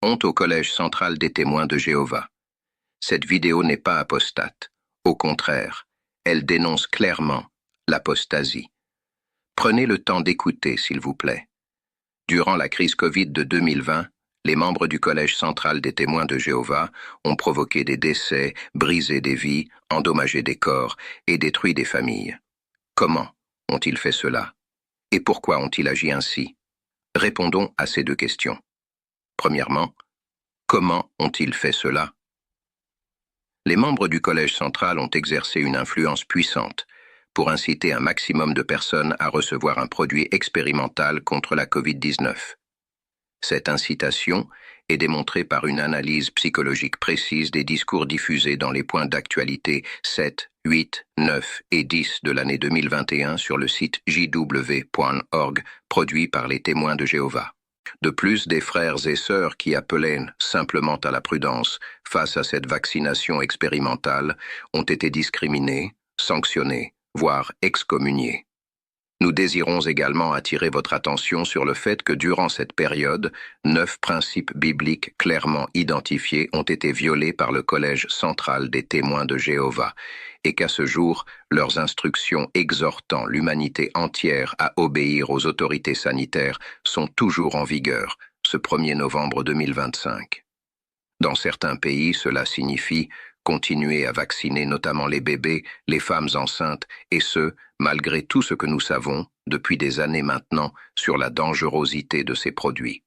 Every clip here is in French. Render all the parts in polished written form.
Honte au Collège central des témoins de Jéhovah. Cette vidéo n'est pas apostate. Au contraire, elle dénonce clairement l'apostasie. Prenez le temps d'écouter, s'il vous plaît. Durant la crise Covid de 2020, les membres du Collège central des témoins de Jéhovah ont provoqué des décès, brisé des vies, endommagé des corps et détruit des familles. Comment ont-ils fait cela? Et pourquoi ont-ils agi ainsi? Répondons à ces deux questions. Premièrement, comment ont-ils fait cela? Les membres du Collège central ont exercé une influence puissante pour inciter un maximum de personnes à recevoir un produit expérimental contre la Covid-19. Cette incitation est démontrée par une analyse psychologique précise des discours diffusés dans les points d'actualité 7, 8, 9 et 10 de l'année 2021 sur le site jw.org, produit par les témoins de Jéhovah. De plus, des frères et sœurs qui appelaient simplement à la prudence face à cette vaccination expérimentale ont été discriminés, sanctionnés, voire excommuniés. Nous désirons également attirer votre attention sur le fait que durant cette période, 9 principes bibliques clairement identifiés ont été violés par le Collège central des témoins de Jéhovah et qu'à ce jour, leurs instructions exhortant l'humanité entière à obéir aux autorités sanitaires sont toujours en vigueur, ce 1er novembre 2025. Dans certains pays, cela signifie continuer à vacciner notamment les bébés, les femmes enceintes, et ce, malgré tout ce que nous savons, depuis des années maintenant, sur la dangerosité de ces produits.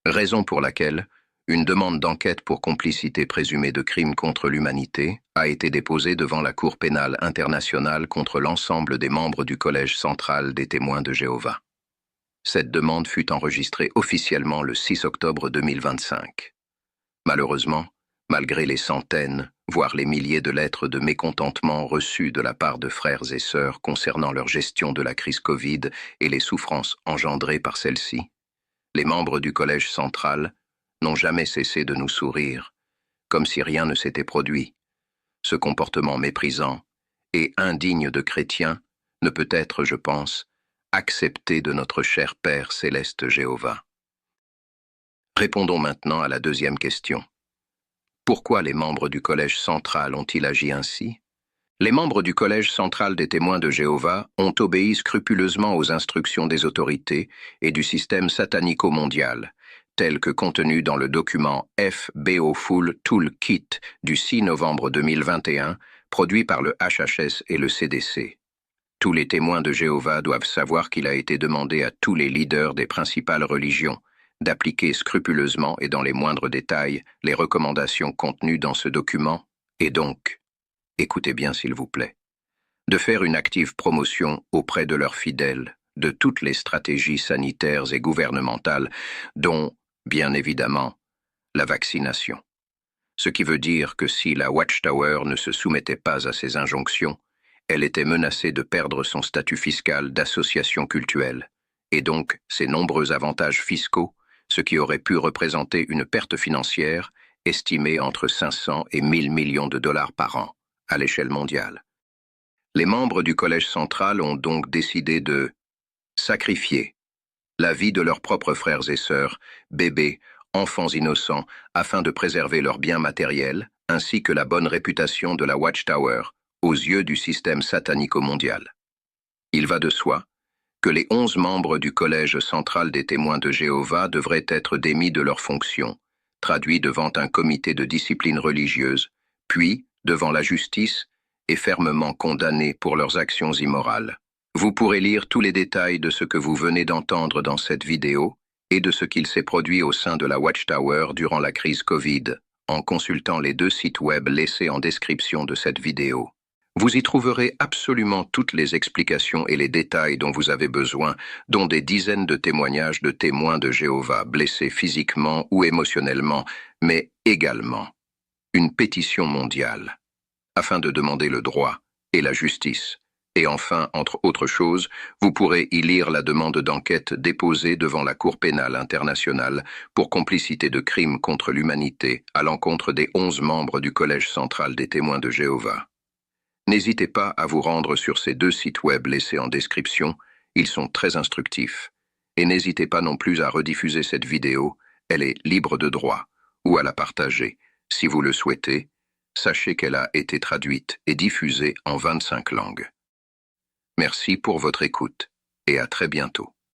Raison pour laquelle une demande d'enquête pour complicité présumée de crimes contre l'humanité a été déposée devant la Cour pénale internationale contre l'ensemble des membres du Collège central des témoins de Jéhovah. Cette demande fut enregistrée officiellement le 6 octobre 2025. Malheureusement, malgré les centaines, voire les milliers de lettres de mécontentement reçues de la part de frères et sœurs concernant leur gestion de la crise Covid et les souffrances engendrées par celle-ci, les membres du Collège central n'ont jamais cessé de nous sourire, comme si rien ne s'était produit. Ce comportement méprisant et indigne de chrétiens ne peut être, je pense, accepté de notre cher Père céleste Jéhovah. Répondons maintenant à la deuxième question. Pourquoi les membres du Collège central ont-ils agi ainsi? Les membres du Collège central des témoins de Jéhovah ont obéi scrupuleusement aux instructions des autorités et du système satanico-mondial, tel que contenu dans le document FBO-Full Toolkit du 6 novembre 2021, produit par le HHS et le CDC. Tous les témoins de Jéhovah doivent savoir qu'il a été demandé à tous les leaders des principales religions d'appliquer scrupuleusement et dans les moindres détails les recommandations contenues dans ce document, et donc, écoutez bien s'il vous plaît, de faire une active promotion auprès de leurs fidèles de toutes les stratégies sanitaires et gouvernementales, dont, bien évidemment, la vaccination. Ce qui veut dire que si la Watchtower ne se soumettait pas à ces injonctions, elle était menacée de perdre son statut fiscal d'association cultuelle, et donc ses nombreux avantages fiscaux, ce qui aurait pu représenter une perte financière estimée entre 500 et 1000 millions de dollars par an, à l'échelle mondiale. Les membres du Collège central ont donc décidé de sacrifier la vie de leurs propres frères et sœurs, bébés, enfants innocents, afin de préserver leurs biens matériels, ainsi que la bonne réputation de la Watchtower aux yeux du système satanico-mondial. Il va de soi que les 11 membres du Collège central des témoins de Jéhovah devraient être démis de leurs fonctions, traduits devant un comité de discipline religieuse, puis devant la justice et fermement condamnés pour leurs actions immorales. Vous pourrez lire tous les détails de ce que vous venez d'entendre dans cette vidéo et de ce qu'il s'est produit au sein de la Watchtower durant la crise Covid, en consultant les 2 sites web laissés en description de cette vidéo. Vous y trouverez absolument toutes les explications et les détails dont vous avez besoin, dont des dizaines de témoignages de témoins de Jéhovah blessés physiquement ou émotionnellement, mais également une pétition mondiale, afin de demander le droit et la justice. Et enfin, entre autres choses, vous pourrez y lire la demande d'enquête déposée devant la Cour pénale internationale pour complicité de crimes contre l'humanité à l'encontre des 11 membres du Collège central des témoins de Jéhovah. N'hésitez pas à vous rendre sur ces 2 sites web laissés en description, ils sont très instructifs. Et n'hésitez pas non plus à rediffuser cette vidéo Elle est libre de droit, ou à la partager. Si vous le souhaitez, sachez qu'elle a été traduite et diffusée en 25 langues. Merci pour votre écoute et à très bientôt.